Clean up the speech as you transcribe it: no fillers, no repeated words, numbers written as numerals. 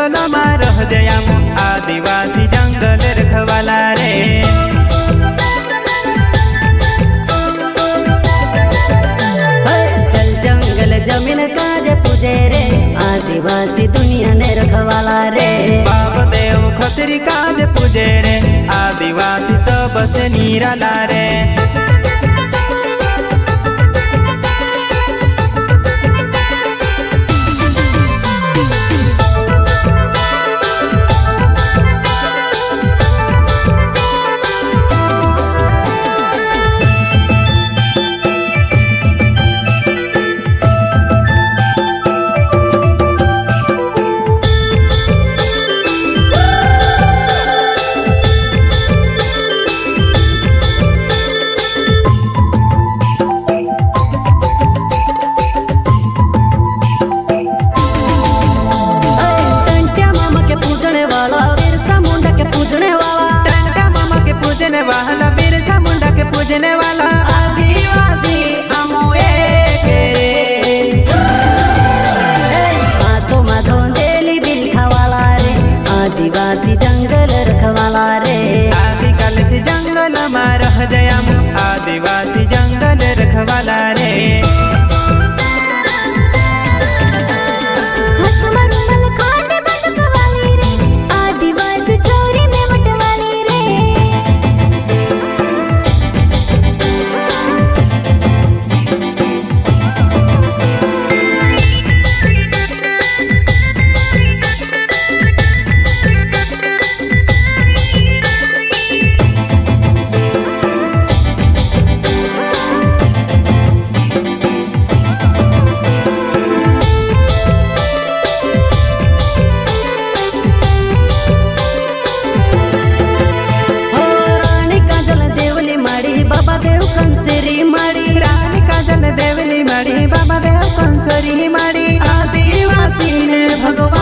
जंगल में रह जयाम आदिवासी जंगल रखवाला रे। जल जंगल जमीन काज पूजे रे आदिवासी दुनिया ने रखवाला रे। बाप देव खतरी काज पूजे रे आदिवासी सबसे निराला रे। बिरसा मुंडा के पूजने वाला आदिवासी अमोए के हाथों में धोंदेली बिलखा वाला रे आदिवासी जंगल रखवाला रे। आदिकाल से जंगल में रह जयाम आदिवासी जंगल रखवाला रे। बाबा देव कंसरी माड़ी रानी काजल देवली माड़ी बाबा देव कंसरी माड़ी आदिवासी ने भगवान